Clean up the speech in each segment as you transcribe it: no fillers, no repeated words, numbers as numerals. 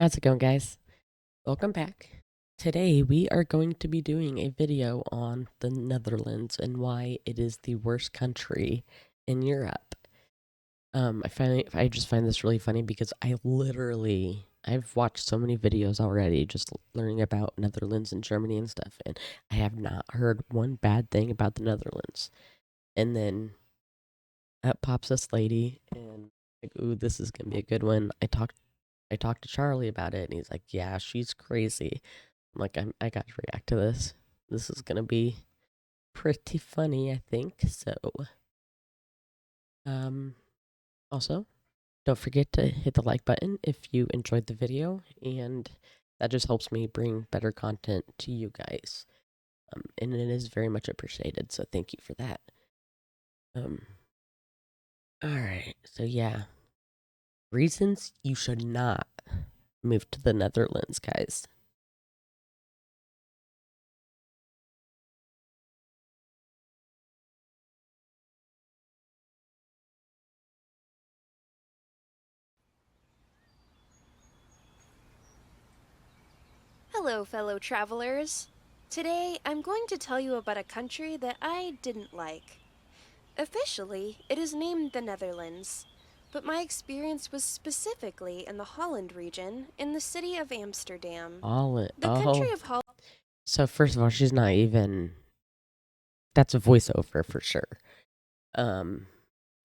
How's it going, guys? Welcome back. Today, we are going to be doing a video on the Netherlands and why it is the worst country in Europe. I just find this really funny because I've watched so many videos already just learning about Netherlands and Germany and stuff, and I have not heard one bad thing about the Netherlands. And then up pops this lady, and like, ooh, this is gonna be a good one. I talked to Charlie about it, and he's like, "Yeah, she's crazy." I'm like, I got to react to this. This is gonna be pretty funny, I think. So, um, also, don't forget to hit the like button if you enjoyed the video, and that just helps me bring better content to you guys. And it is very much appreciated. So thank you for that. Um, all right. So yeah, reasons you should not move to the Netherlands, guys. Hello, fellow travelers. Today, I'm going to tell you about a country that I didn't like. Officially, it is named the Netherlands, but my experience was specifically in the Holland region in the city of Amsterdam. All in, The country oh, of Holland. so first of all, she's not even. That's a voiceover for sure. Um,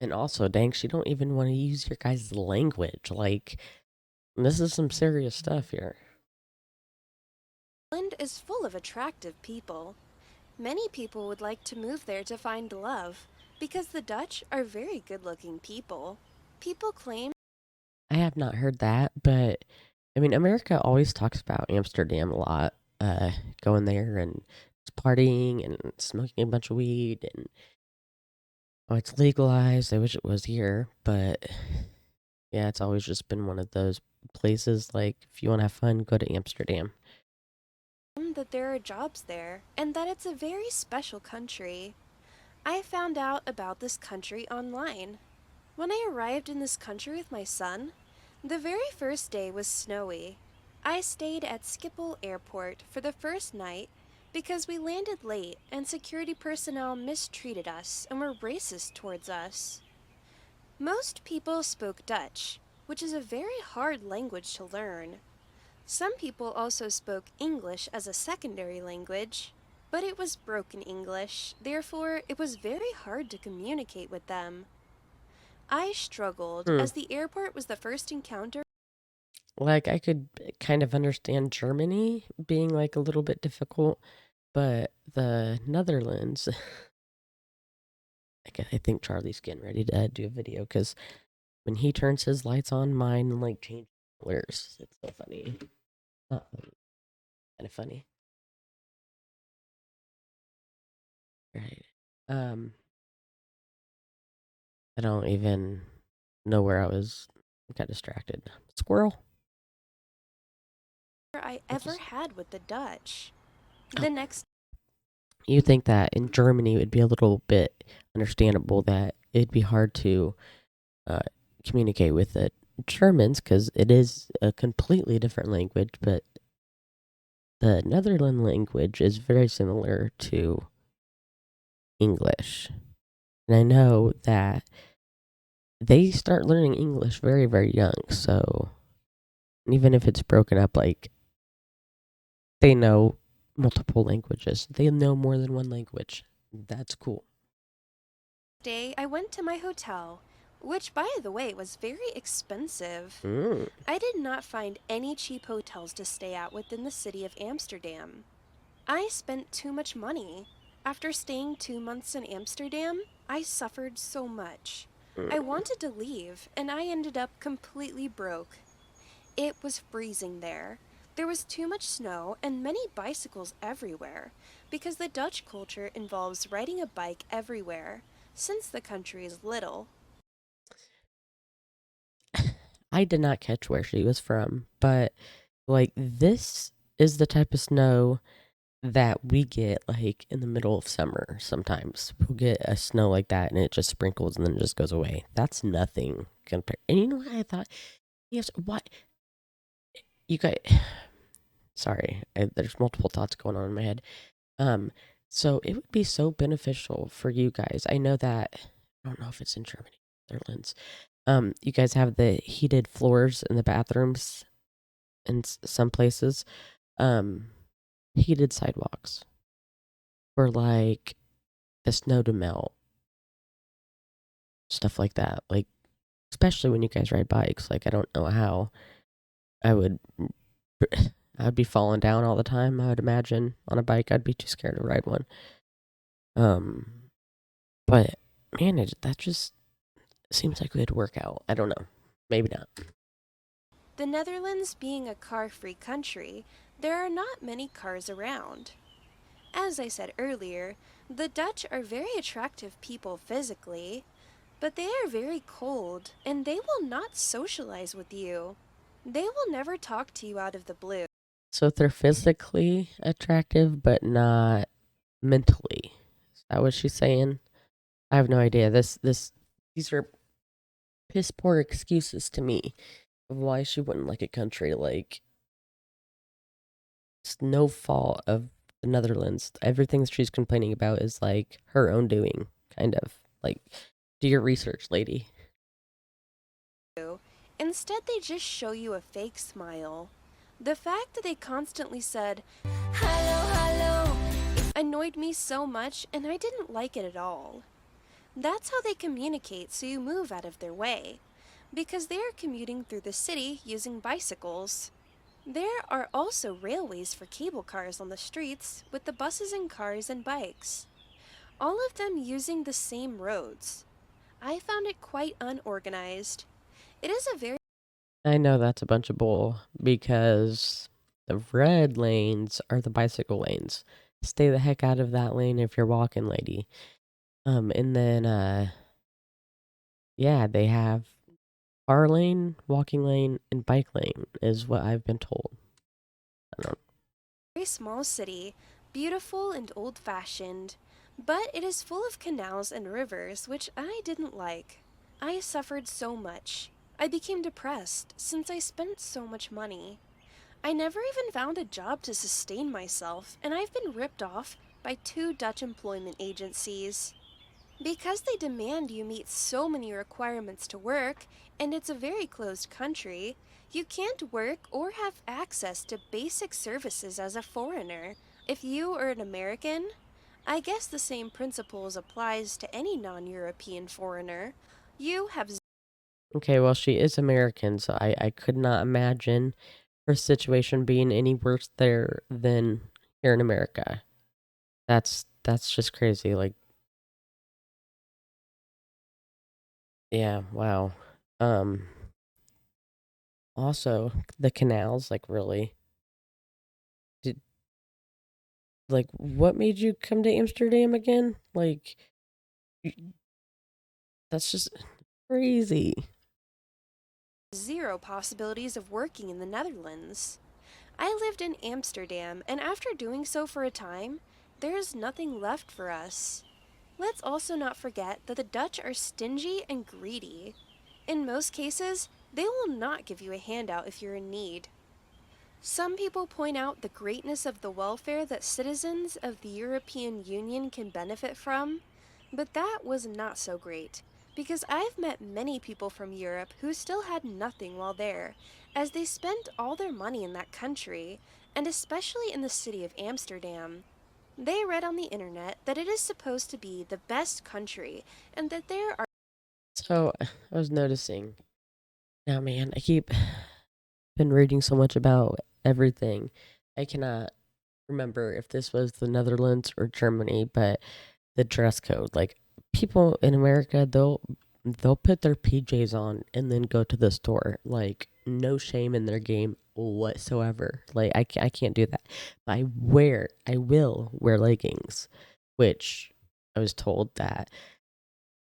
and also, dang, she don't even want to use your guys' language. Like, this is some serious stuff here. Is full of attractive people. Many people would like to move there to find love because the Dutch are very good looking people. People claim. I have not heard that, but I mean, America always talks about Amsterdam a lot. Going there and partying and smoking a bunch of weed, and oh, it's legalized. I wish it was here, but yeah, it's always just been one of those places. Like, if you want to have fun, go to Amsterdam. That there are jobs there and that it's a very special country. I found out about this country online. When I arrived in this country with my son, the very first day was snowy. I stayed at Schiphol Airport for the first night because we landed late and security personnel mistreated us and were racist towards us. Most people spoke Dutch, which is a very hard language to learn. Some people also spoke English as a secondary language, but it was broken English, therefore, it was very hard to communicate with them. I struggled, Hmm. as the airport was the first encounter. Like, I could kind of understand Germany being like a little bit difficult, but the Netherlands, I think Charlie's getting ready to do a video because when he turns his lights on, mine like change colors. It's so funny. Not funny, kind of funny. Right. Um, I don't even know where I was. Got distracted. Squirrel. I I ever just. had with the Dutch. Oh, The next you think that in Germany it would be a little bit understandable that it'd be hard to uh, communicate with the Germans because it is a completely different language, but the Netherlands language is very similar to English. And I know that they start learning English very, very young. So even if it's broken up, like they know multiple languages, they know more than one language. That's cool. day, I went to my hotel, which, by the way, was very expensive. Mm. I did not find any cheap hotels to stay at within the city of Amsterdam. I spent too much money. After staying 2 months in Amsterdam, I suffered so much. I Mm. wanted to leave, and I ended up completely broke. It was freezing there. There was too much snow and many bicycles everywhere, because the Dutch culture involves riding a bike everywhere, since the country is little. I did not catch where she was from, but like this is the type of snow that we get like in the middle of summer sometimes. We'll get a snow like that and it just sprinkles and then it just goes away. That's nothing compared. And you know what I thought? Yes, what you guys, sorry, there's multiple thoughts going on in my head. Um, so it would be so beneficial for you guys. I know that I don't know if it's in Germany, Netherlands. You guys have the heated floors in the bathrooms in some places. Um, heated sidewalks for like the snow to melt, stuff like that. Like especially when you guys ride bikes. Like I don't know how I would. I'd be falling down all the time. I would imagine on a bike. I'd be too scared to ride one. Um, but man, that just seems like it'd work out. I don't know. Maybe not. The Netherlands being a car free country, there are not many cars around. As I said earlier, the Dutch are very attractive people physically, but they are very cold and they will not socialize with you. They will never talk to you out of the blue. So if they're physically attractive, but not mentally. Is that what she's saying? I have no idea. These are piss poor excuses to me of why she wouldn't like a country. Like it's no fault of the Netherlands. Everything she's complaining about is like her own doing, kind of. Like, do your research, lady. Instead, they just show you a fake smile. The fact that they constantly said, "Hello, hello," annoyed me so much, and I didn't like it at all. That's how they communicate, so you move out of their way, because they are commuting through the city using bicycles. There are also railways for cable cars on the streets, with the buses and cars and bikes, all of them using the same roads. I found it quite unorganized. It is a very I know that's a bunch of bull because the red lanes are the bicycle lanes. Stay the heck out of that lane if you're walking, lady. And then yeah, they have car lane, walking lane, and bike lane is what I've been told. I don't. very small city, beautiful and old fashioned, but it is full of canals and rivers, which I didn't like. I suffered so much. I became depressed since I spent so much money. I never even found a job to sustain myself, and I've been ripped off by two Dutch employment agencies. Because they demand you meet so many requirements to work, and it's a very closed country, you can't work or have access to basic services as a foreigner. If you are an American, I guess the same principles applies to any non-European foreigner. You have Okay, well, she is American, so I could not imagine her situation being any worse there than here in America. That's just crazy. Like, yeah, wow. Um, Also the canals, like really, did like what made you come to Amsterdam again? Like, that's just crazy. zero possibilities of working in the Netherlands. I lived in Amsterdam, and after doing so for a time, there is nothing left for us. Let's also not forget that the Dutch are stingy and greedy. In most cases, they will not give you a handout if you're in need. Some people point out the greatness of the welfare that citizens of the European Union can benefit from, but that was not so great, because I've met many people from Europe who still had nothing while there, as they spent all their money in that country, and especially in the city of Amsterdam. They read on the internet that it is supposed to be the best country, and that there are So I was noticing. Now, man, I keep been reading so much about everything. I cannot remember if this was the Netherlands or Germany, but the dress code. Like people in America, they'll put their PJs on and then go to the store. Like no shame in their game whatsoever. Like I can't do that. But I will wear leggings, which I was told that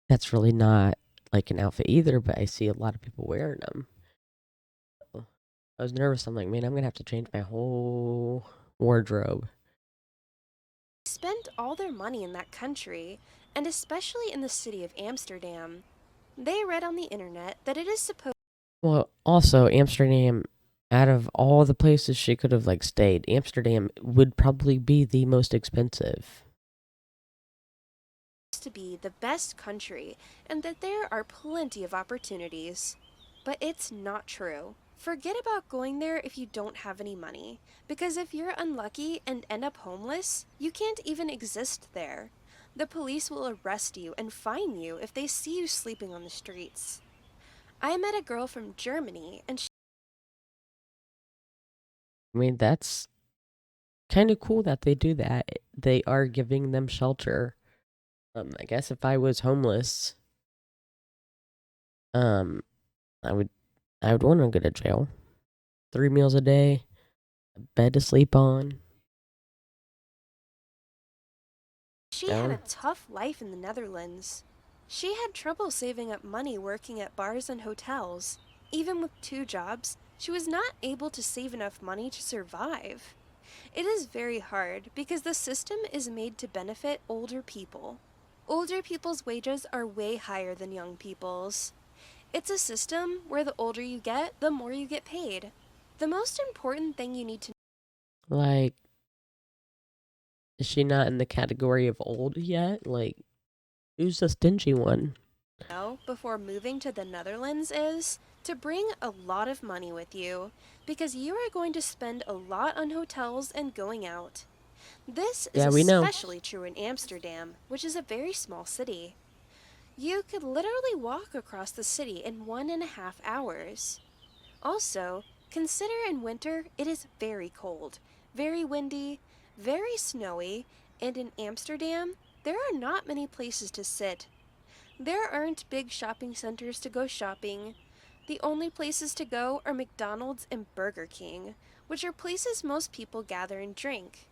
that's really not like an outfit either. But I see a lot of people wearing them. I was nervous. I'm like, man, I'm gonna have to change my whole wardrobe. spent all their money in that country, and especially in the city of Amsterdam. They read on the internet that it is supposed Well, also Amsterdam, Out of all the places she could have like stayed, Amsterdam would probably be the most expensive. To be the best country and that there are plenty of opportunities. But it's not true. Forget about going there if you don't have any money, because if you're unlucky and end up homeless, you can't even exist there. The police will arrest you and fine you if they see you sleeping on the streets. I met a girl from Germany and I mean, that's kind of cool that they do that. They are giving them shelter. I guess if I was homeless, um, I would I would want to go to jail. 3 meals a day, a bed to sleep on. she had a Down. tough life in the Netherlands. She had trouble saving up money working at bars and hotels. Even with two jobs, she was not able to save enough money to survive. It is very hard because the system is made to benefit older people. Older people's wages are way higher than young people's. It's a system where the older you get, the more you get paid. The most important thing you need to Like, is she not in the category of old yet? Like, who's the stingy one? know before moving to the Netherlands is to bring a lot of money with you because you are going to spend a lot on hotels and going out. This is Yeah, we know. especially true in Amsterdam, which is a very small city. You could literally walk across the city in 1.5 hours. Also, consider in winter it is very cold, very windy, very snowy, and in Amsterdam, there are not many places to sit. There aren't big shopping centers to go shopping. The only places to go are McDonald's and Burger King, which are places most people gather and drink.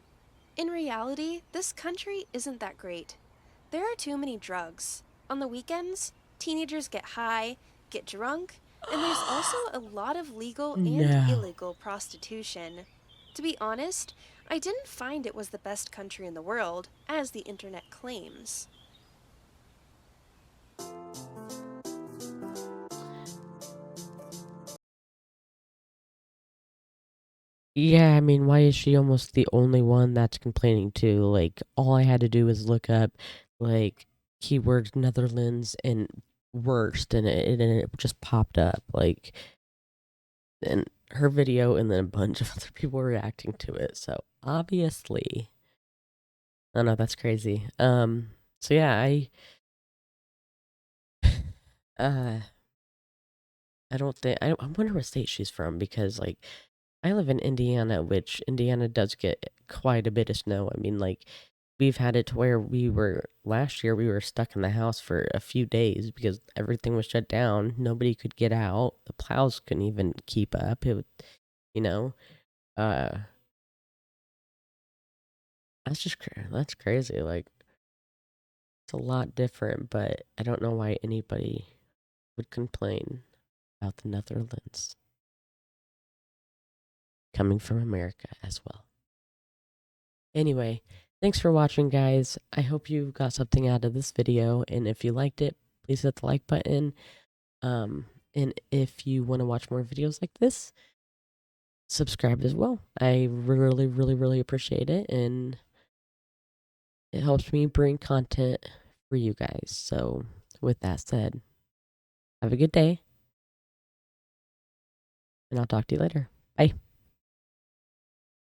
In reality, this country isn't that great. There are too many drugs. On the weekends, teenagers get high, get drunk, and there's also a lot of legal and No. illegal prostitution. To be honest, I didn't find it was the best country in the world, as the internet claims. Yeah, I mean, why is she almost the only one that's complaining too? Like, all I had to do was look up, like, keyword Netherlands and worst, and it just popped up. Like, and her video, and then a bunch of other people reacting to it. So obviously, I don't know, that's crazy. So yeah, uh, I don't think I wonder what state she's from because like I live in Indiana, which Indiana does get quite a bit of snow. I mean, like we've had it to where we were last year we were stuck in the house for a few days because everything was shut down. Nobody could get out. The plows couldn't even keep up. You know, uh, that's crazy. Like it's a lot different, but I don't know why anybody would complain about the Netherlands coming from America as well. Anyway, thanks for watching, guys. I hope you got something out of this video, and if you liked it, please hit the like button. And if you want to watch more videos like this, subscribe as well. I really, really, really appreciate it, and it helps me bring content for you guys. So, with that said, have a good day, and I'll talk to you later. Bye.